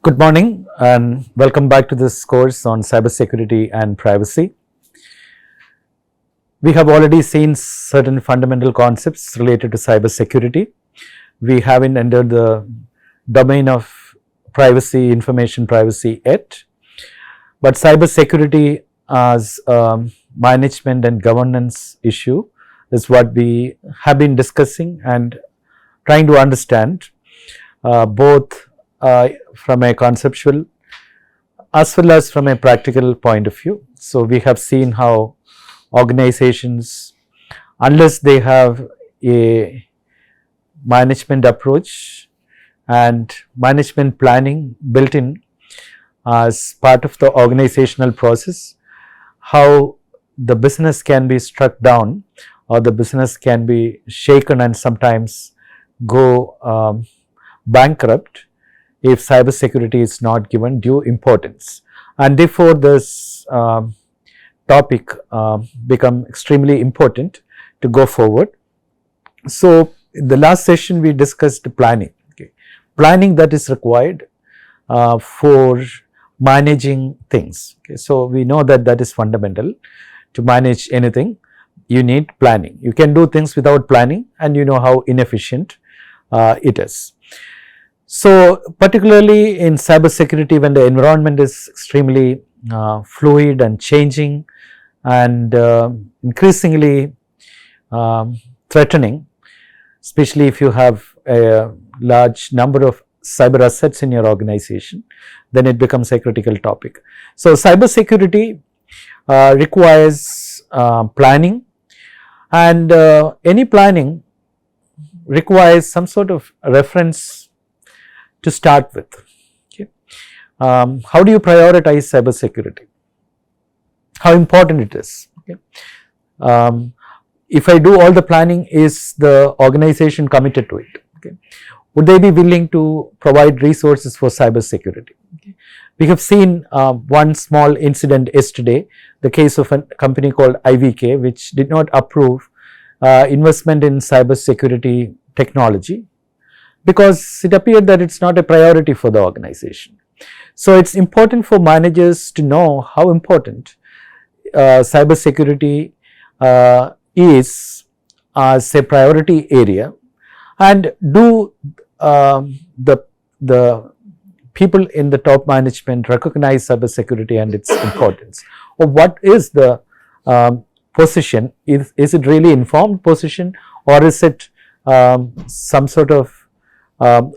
Good morning and welcome back to this course on cybersecurity and privacy. We have already seen certain fundamental concepts related to cybersecurity. We haven't entered the domain of privacy, information privacy yet, but cybersecurity as a management and governance issue is what we have been discussing and trying to understand both from a conceptual as well as from a practical point of view. So, we have seen how organizations, unless they have a management approach and management planning built in as part of the organizational process, how the business can be struck down or the business can be shaken and sometimes go bankrupt if cybersecurity is not given due importance. And therefore, this topic become extremely important to go forward. So, in the last session we discussed planning, planning that is required for managing things. So, we know that that is fundamental. To manage anything, you need planning. You can do things without planning and you know how inefficient it is. So, particularly in cybersecurity, when the environment is extremely fluid and changing and increasingly threatening, especially if you have a large number of cyber assets in your organization, then it becomes a critical topic. So, cybersecurity requires planning, and any planning requires some sort of reference to start with. How do you prioritize cybersecurity? How important it is? If I do all the planning, is the organization committed to it? Would they be willing to provide resources for cybersecurity? We have seen one small incident yesterday, the case of a company called IVK, which did not approve investment in cybersecurity technology, because it appeared that it is not a priority for the organization. So, it is important for managers to know how important cybersecurity is as a priority area, and do the people in the top management recognize cybersecurity and its importance, or what is the position? Is it really informed position, or is it some sort of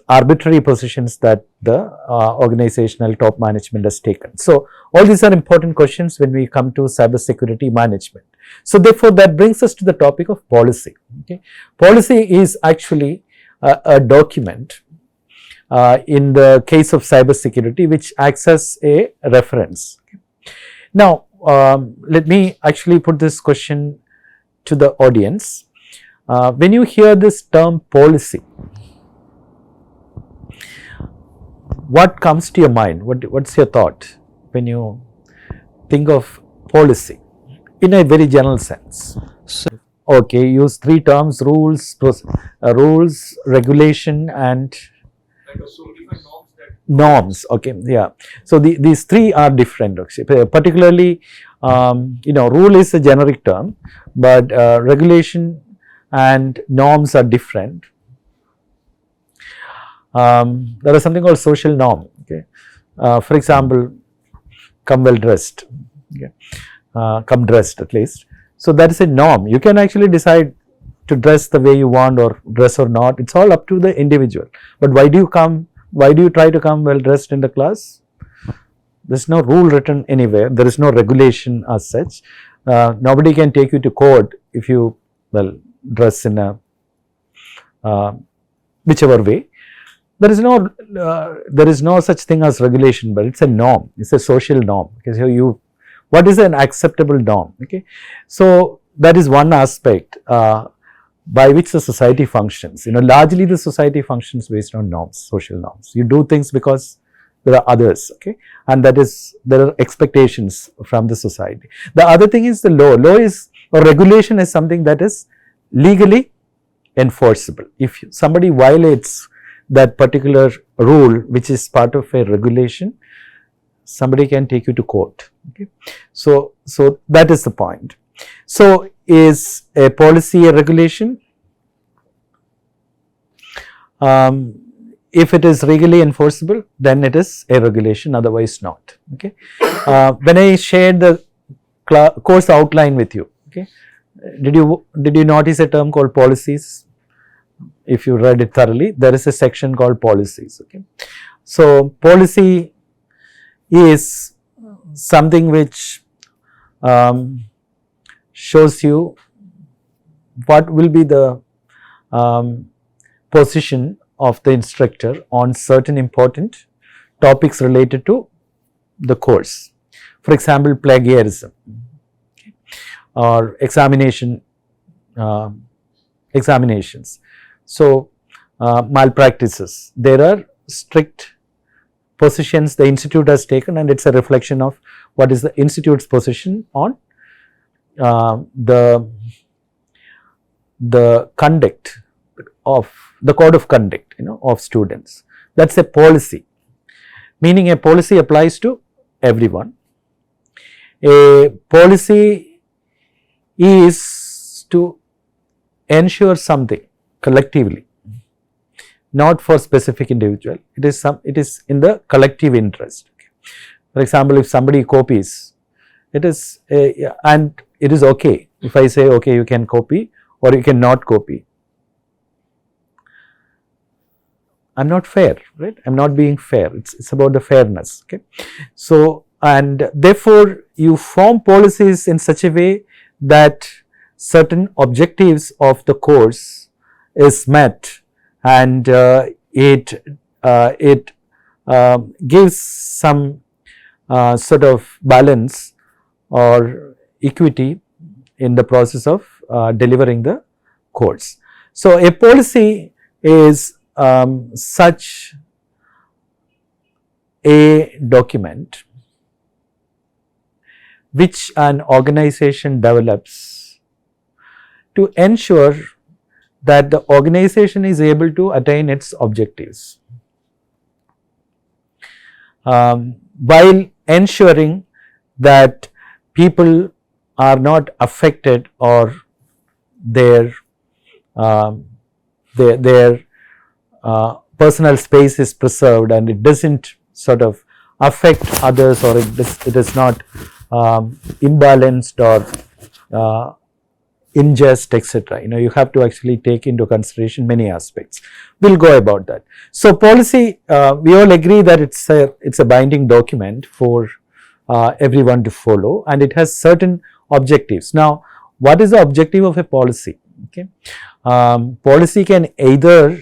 arbitrary positions that the organizational top management has taken? So, all these are important questions when we come to cybersecurity management. So, therefore, that brings us to the topic of policy. Policy is actually a document in the case of cybersecurity which acts as a reference. Now, let me actually put this question to the audience. When you hear this term policy, what comes to your mind? What's your thought when you think of policy in a very general sense? Okay, use three terms: rules, regulation, and norms. Okay, yeah. So these three are different. Particularly, rule is a generic term, but regulation and norms are different. There is something called social norm. For example, come well dressed. Come dressed at least. So that is a norm. You can actually decide to dress the way you want or dress or not. It's all up to the individual. But why do you come? Why do you try to come well dressed in the class? There is no rule written anywhere. There is no regulation as such. Nobody can take you to court if you dress in a whichever way. There is no such thing as regulation, but it's a norm. It's a social norm. So what is an acceptable norm? So that is one aspect by which the society functions. Largely the society functions based on norms, social norms. You do things because there are others, and there are expectations from the society. The other thing is the law. Law is, or regulation is something that is legally enforceable. If somebody violates that particular rule which is part of a regulation, somebody can take you to court. Okay. So that is the point. So is a policy a regulation? If it is legally enforceable, then it is a regulation, otherwise not. Okay. When I shared the course outline with you, okay, did you notice a term called policies? If you read it thoroughly, there is a section called policies. Okay. So policy is something which shows you what will be the position of the instructor on certain important topics related to the course. For example, plagiarism, okay, or examinations. So malpractices, there are strict positions the institute has taken, and it is a reflection of what is the institute's position on the conduct of the code of conduct, of students. That is a policy, meaning a policy applies to everyone. A policy is to ensure something collectively, not for specific individual. It is in the collective interest. For example, if somebody copies, it is and it is okay if I say, okay, you can copy or you cannot copy. I am not fair, right? I am not being fair. It's about the fairness. Okay. So, and therefore you form policies in such a way that certain objectives of the course is met, and it gives some sort of balance or equity in the process of delivering the course. So a policy is such a document which an organization develops to ensure that the organization is able to attain its objectives, while ensuring that people are not affected or their personal space is preserved and it does not sort of affect others, or it is not imbalanced or unjust, etc. You have to actually take into consideration many aspects. We will go about that. So policy, we all agree that it's a binding document for everyone to follow, and it has certain objectives. Now, what is the objective of a policy? Okay, policy can either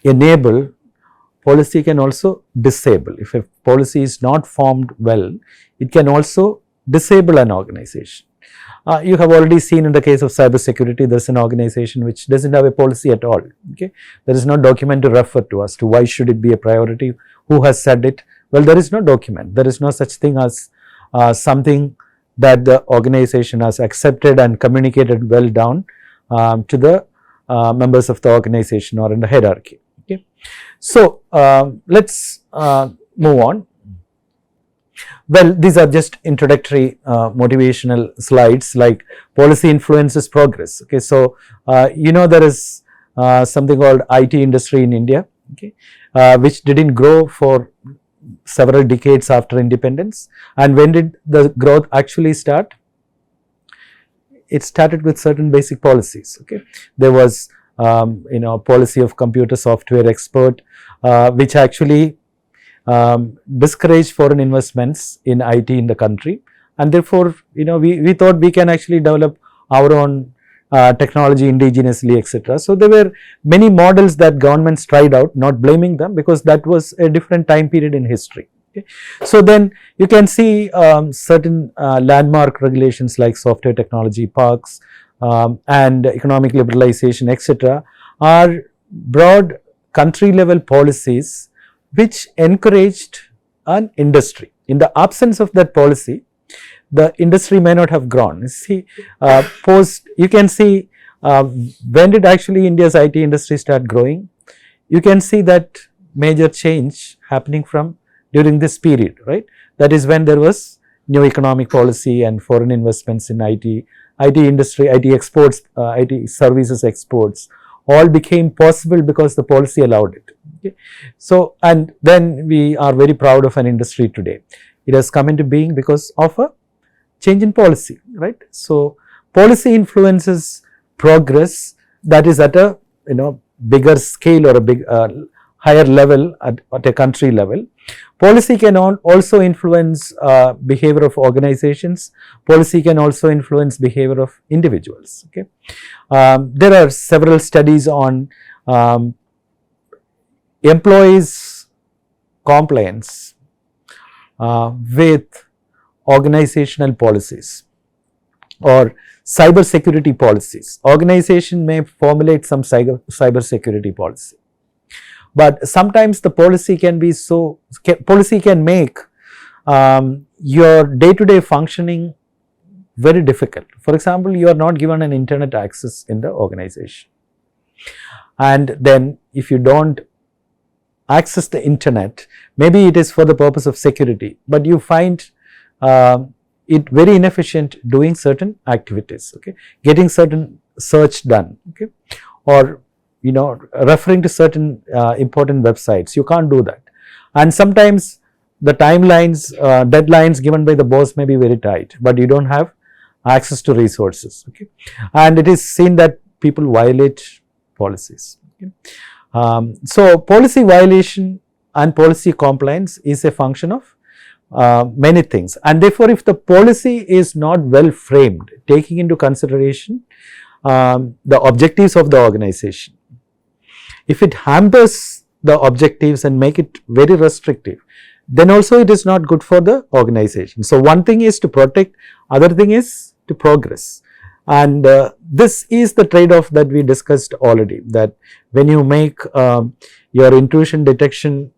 enable, policy can also disable. If a policy is not formed well, it can also disable an organization. You have already seen in the case of cybersecurity, there is an organization which does not have a policy at all. Okay, there is no document to refer to as to why should it be a priority, who has said it. Well, there is no document, there is no such thing as something that the organization has accepted and communicated well down to the members of the organization or in the hierarchy. Okay. So, let us move on. Well, these are just introductory motivational slides, like policy influences progress. Okay. So, there is something called IT industry in India, okay, which did not grow for several decades after independence. And when did the growth actually start? It started with certain basic policies. Okay, there was policy of computer software expert, which actually discouraged foreign investments in IT in the country, and therefore we thought we can actually develop our own technology indigenously, etc. So there were many models that governments tried out, not blaming them, because that was a different time period in history. Okay. So then you can see certain landmark regulations like software technology parks and economic liberalization, etc., are broad country level policies which encouraged an industry. In the absence of that policy, the industry may not have grown. See, you can see when did actually India's IT industry start growing? You can see that major change happening from during this period, right? That is when there was new economic policy and foreign investments in IT industry, IT exports, IT services exports all became possible because the policy allowed it. Okay. So, and then we are very proud of an industry today. It has come into being because of a change in policy, right? So, policy influences progress that is at a bigger scale or a big higher level at a country level. Policy can also influence behavior of organizations. Policy can also influence behavior of individuals. Okay, there are several studies on employees' compliance with organizational policies or cybersecurity policies. Organization may formulate some cybersecurity policy, but sometimes the policy can be policy can make your day-to-day functioning very difficult. For example, you are not given an internet access in the organization, and then if you don't access the internet, maybe it is for the purpose of security, but you find it very inefficient doing certain activities, okay, getting certain search done, okay, or referring to certain important websites. You can't do that, and sometimes the timelines, deadlines given by the boss may be very tight, but you don't have access to resources, okay, and it is seen that people violate policies. Okay. So, policy violation and policy compliance is a function of many things, and therefore, if the policy is not well framed, taking into consideration the objectives of the organization, if it hampers the objectives and make it very restrictive, then also it is not good for the organization. So, one thing is to protect, other thing is to progress, and this is the trade-off that we discussed already, that when you make your intrusion detection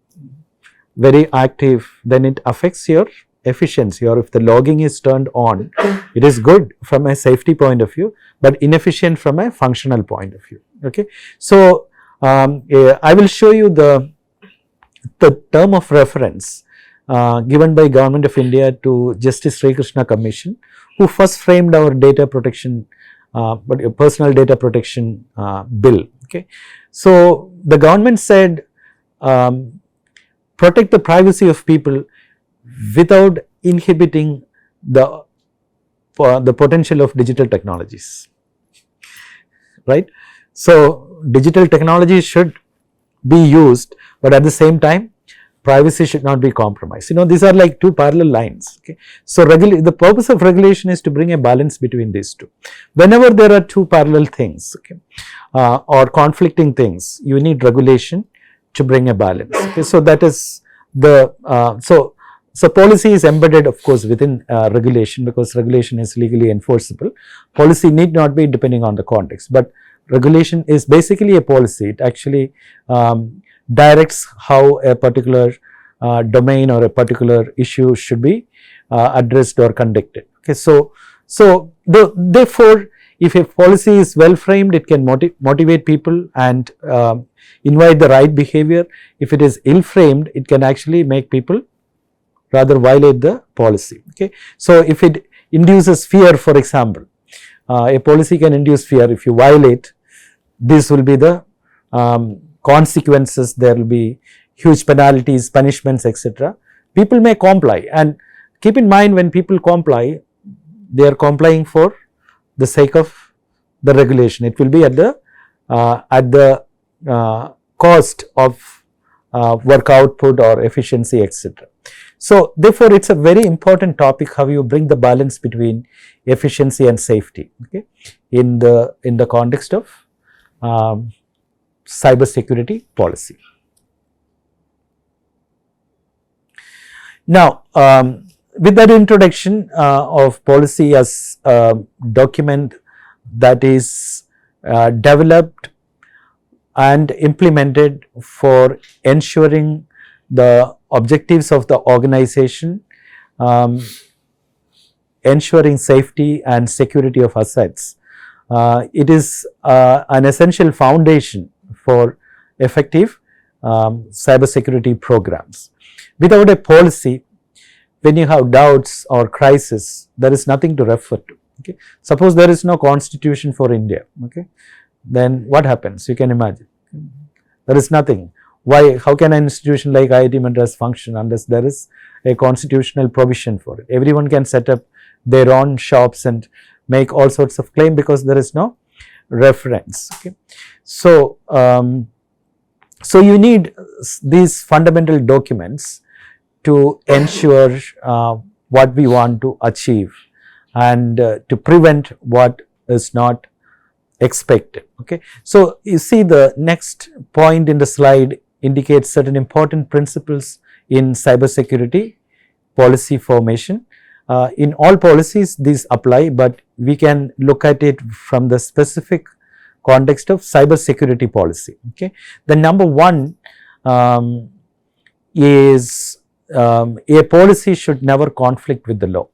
very active, then it affects your efficiency, or if the logging is turned on, it is good from a safety point of view, but inefficient from a functional point of view. Okay. So, I will show you the term of reference given by Government of India to Justice Sri Krishna Commission, who first framed our data protection, personal data protection bill. Okay. So, the government said protect the privacy of people without inhibiting the potential of digital technologies, right. So, digital technologies should be used, but at the same time privacy should not be compromised. These are like two parallel lines. Okay. So, the purpose of regulation is to bring a balance between these two. Whenever there are two parallel things, okay, or conflicting things, you need regulation to bring a balance. Okay. So, that is the so policy is embedded, of course, within regulation, because regulation is legally enforceable. Policy need not be depending on the context, but regulation is basically a policy. It actually directs how a particular domain or a particular issue should be addressed or conducted. Okay. So therefore, if a policy is well framed, it can motivate people and invite the right behavior. If it is ill framed, it can actually make people rather violate the policy. Okay. So, if it induces fear, for example, a policy can induce fear. If you violate, this will be the consequences. There will be huge penalties, punishments, etc. People may comply, and keep in mind, when people comply, they are complying for the sake of the regulation. It will be at the cost of work output or efficiency, etc. So, therefore, it is a very important topic how you bring the balance between efficiency and safety, okay, in the context of cybersecurity policy. Now, with that introduction of policy as a document that is developed and implemented for ensuring the objectives of the organization, ensuring safety and security of assets, It is an essential foundation for effective cybersecurity programs. Without a policy, when you have doubts or crisis, there is nothing to refer to. Okay. Suppose there is no constitution for India, okay, then what happens? You can imagine. There is nothing. Why? How can an institution like IIT Madras function unless there is a constitutional provision for it? Everyone can set up their own shops and make all sorts of claim because there is no reference. Okay. So, so you need these fundamental documents to ensure what we want to achieve and to prevent what is not expected. Okay. So, you see the next point in the slide indicates certain important principles in cybersecurity policy formation. In all policies these apply, but we can look at it from the specific context of cybersecurity policy. Okay. The number one is a policy should never conflict with the law.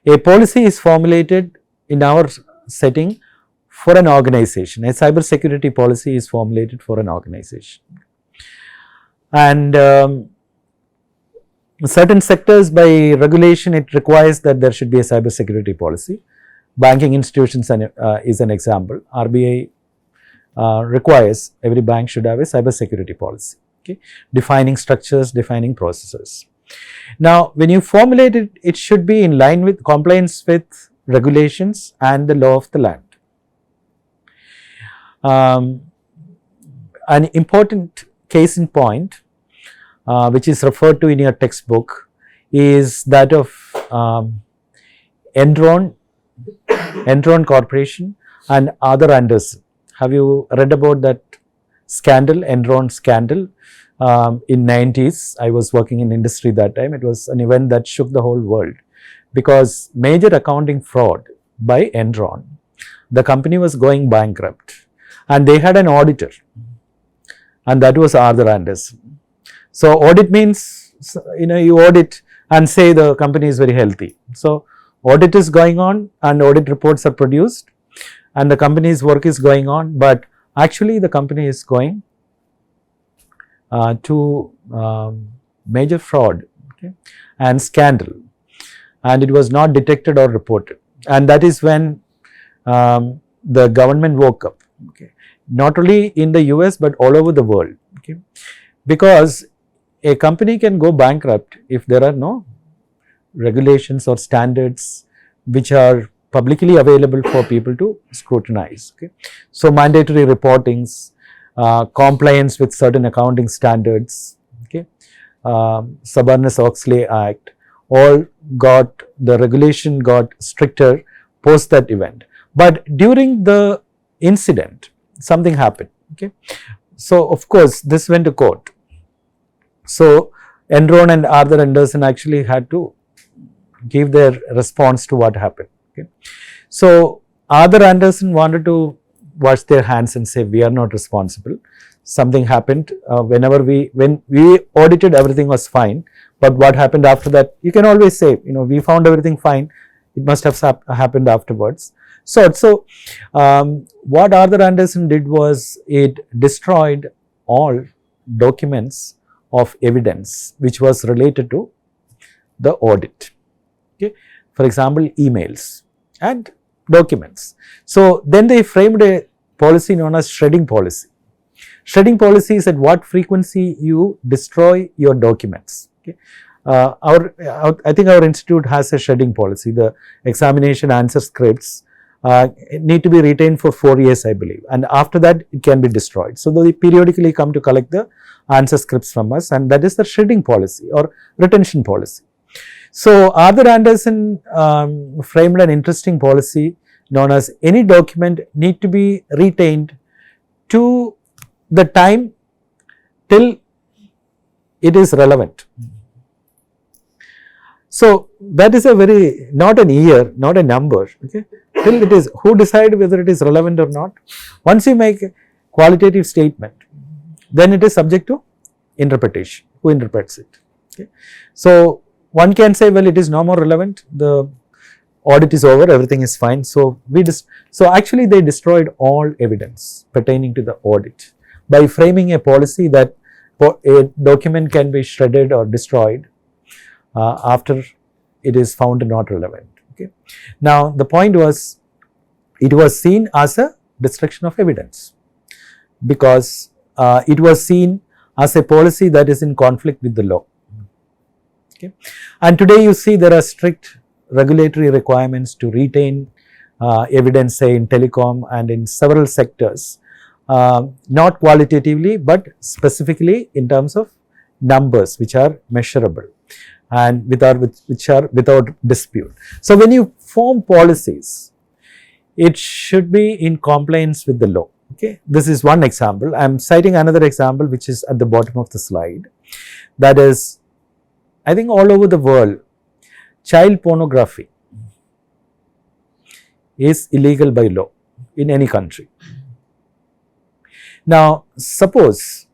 A policy is formulated in our setting for an organization. A cybersecurity policy is formulated for an organization. And certain sectors by regulation it requires that there should be a cybersecurity policy. Banking institutions is an example. RBI requires every bank should have a cybersecurity policy. Okay. Defining structures, defining processes. Now, when you formulate it, it should be in line with compliance with regulations and the law of the land. An important case in point which is referred to in your textbook is that of Enron Corporation and Arthur Andersen. Have you read about that scandal, Enron scandal? In 90s, I was working in industry that time. It was an event that shook the whole world because major accounting fraud by Enron. The company was going bankrupt and they had an auditor, and that was Arthur Andersen. So audit means, you audit and say the company is very healthy. So audit is going on and audit reports are produced and the company's work is going on, but actually the company is going to major fraud, okay, and scandal, and it was not detected or reported, and that is when the government woke up, okay, not only in the US but all over the world, okay, because a company can go bankrupt if there are no regulations or standards which are publicly available for people to scrutinize. Okay. So mandatory reportings, compliance with certain accounting standards, okay, Sarbanes-Oxley Act, all got, the regulation got stricter post that event. But during the incident, something happened. Okay. So of course, this went to court. So Enron and Arthur Andersen actually had to give their response to what happened. Okay. So Arthur Andersen wanted to wash their hands and say we are not responsible. Something happened when we audited, everything was fine, but what happened after that, you can always say, we found everything fine, it must have happened afterwards. So what Arthur Andersen did was it destroyed all documents of evidence which was related to the audit. Okay. For example, emails and documents. So then they framed a policy known as shredding policy. Shredding policy is at what frequency you destroy your documents. Okay. I think our institute has a shredding policy. The examination answer scripts need to be retained for 4 years, I believe, and after that it can be destroyed. So they periodically come to collect the answer scripts from us, and that is the shredding policy or retention policy. So Arthur Andersen framed an interesting policy known as any document need to be retained to the time till it is relevant. So that is a very, not an year, not a number, okay, till it is, who decide whether it is relevant or not. Once you make a qualitative statement, then it is subject to interpretation, who interprets it. Okay. So one can say, well, it is no more relevant, the audit is over, everything is fine. So actually they destroyed all evidence pertaining to the audit by framing a policy that a document can be shredded or destroyed after it is found not relevant. Okay. Now the point was, it was seen as a destruction of evidence because it was seen as a policy that is in conflict with the law. Okay. And today you see there are strict regulatory requirements to retain evidence, say in telecom and in several sectors, not qualitatively but specifically in terms of numbers which are measurable and which are without dispute. So when you form policies, it should be in compliance with the law. Okay. This is one example. I am citing another example which is at the bottom of the slide. That is, I think all over the world, child pornography is illegal by law in any country. Now, suppose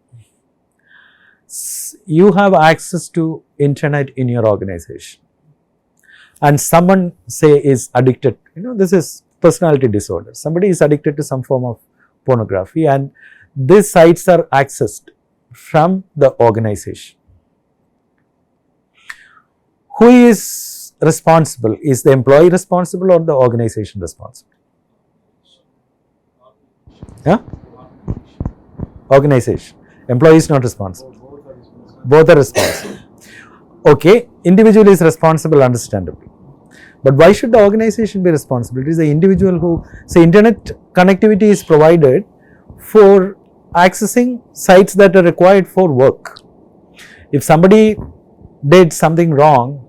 you have access to internet in your organization and someone, say, is addicted, this is personality disorder, somebody is addicted to some form of pornography and these sites are accessed from the organization. Who is responsible? Is the employee responsible or the organization responsible? Yeah? Organization. Employee is not responsible. Both are responsible. Okay, individual is responsible understandably. But why should the organization be responsible? It is the individual who, say, internet connectivity is provided for accessing sites that are required for work. If somebody did something wrong,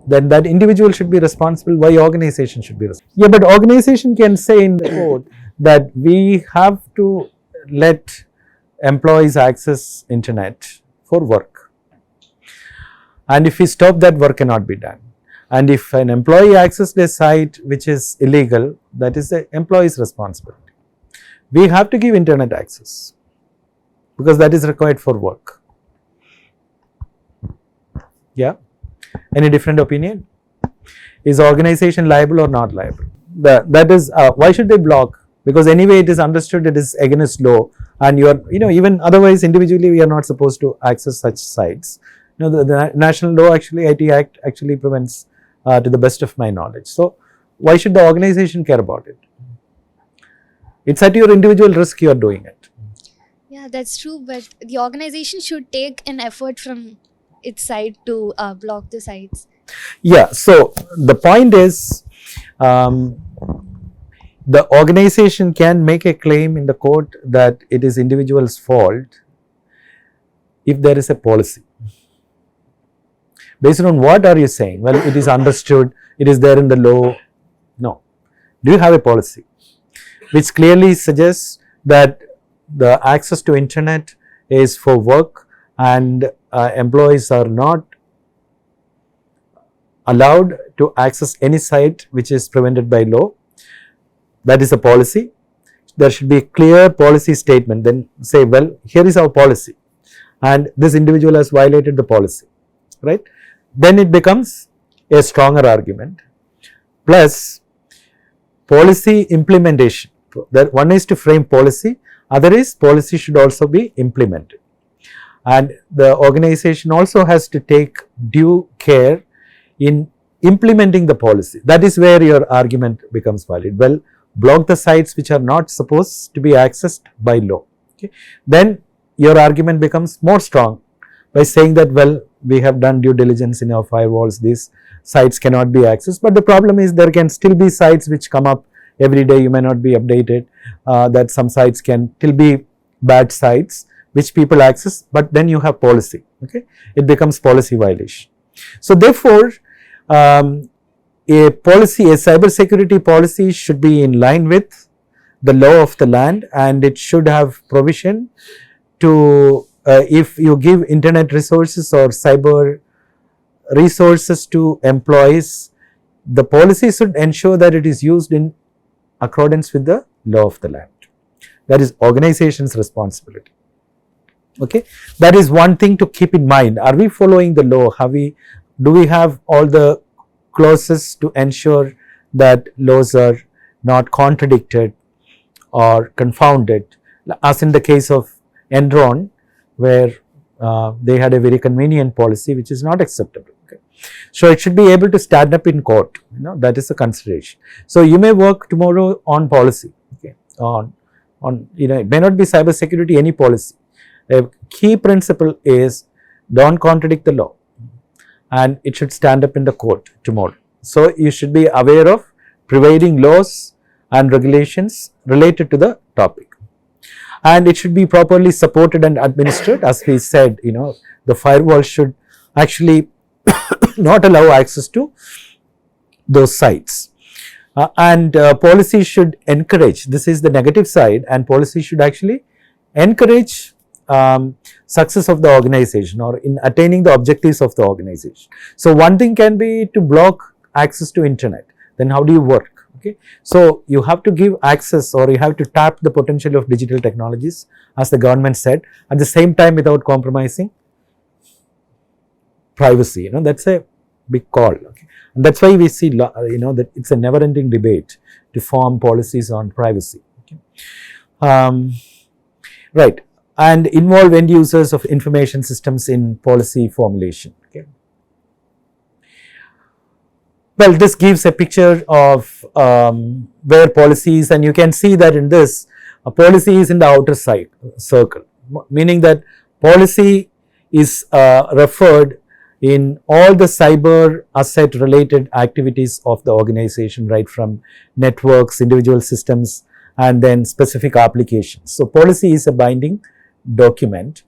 then that individual should be responsible. Why organization should be responsible? Yeah, but organization can say in the code that we have to let employees access internet for work. And if we stop that, work cannot be done. And if an employee accessed a site which is illegal, that is the employee's responsibility. We have to give internet access because that is required for work. Yeah. Any different opinion? Is organization liable or not liable? That is, why should they block? Because anyway it is understood it is against law and you are, even otherwise individually we are not supposed to access such sites. The national law actually, IT Act actually prevents to the best of my knowledge. So why should the organization care about it? It's at your individual risk you are doing it. Yeah, that's true, but the organization should take an effort from its side to block the sites. Yeah, so the point is, the organization can make a claim in the court that it is individual's fault if there is a policy. Based on what are you saying? Well, it is understood, it is there in the law. No. Do you have a policy which clearly suggests that the access to internet is for work and employees are not allowed to access any site which is prevented by law? That is a policy. There should be a clear policy statement. Then say, well, here is our policy and this individual has violated the policy, right? Then it becomes a stronger argument. Plus policy implementation. That one is to frame policy, other is policy should also be implemented. And the organization also has to take due care in implementing the policy. That is where your argument becomes valid. Well, block the sites which are not supposed to be accessed by law. Okay. Then your argument becomes more strong by saying that, well, we have done due diligence in our firewalls, these sites cannot be accessed. But the problem is there can still be sites which come up every day, you may not be updated, that some sites can still be bad sites which people access, but then you have policy. Okay. It becomes policy violation. So therefore, a policy, a cybersecurity policy should be in line with the law of the land, and it should have provision to, if you give internet resources or cyber resources to employees, the policy should ensure that it is used in accordance with the law of the land. That is organization's responsibility. Okay, that is one thing to keep in mind. Are we following the law? Do we have all the clauses to ensure that laws are not contradicted or confounded, as in the case of Enron, where they had a very convenient policy which is not acceptable. Okay. So it should be able to stand up in court, that is a consideration. So you may work tomorrow on policy, okay, on it may not be cybersecurity, any policy. A key principle is don't contradict the law, and it should stand up in the court tomorrow. So you should be aware of prevailing laws and regulations related to the topic, and it should be properly supported and administered. As we said, the firewall should actually not allow access to those sites, and policy should encourage, this is the negative side, and policy should actually encourage success of the organization or in attaining the objectives of the organization. So one thing can be to block access to internet, then how do you work? Okay. So you have to give access, or you have to tap the potential of digital technologies, as the government said, at the same time without compromising privacy. That's a big call. Okay. And that's why we see that it's a never ending debate to form policies on privacy. Okay. Right, and involve end users of information systems in policy formulation. Okay. Well, this gives a picture of where policy is, and you can see that in this, a policy is in the outer side circle, meaning that policy is referred in all the cyber asset related activities of the organization, right from networks, individual systems, and then specific applications. So policy is a binding document,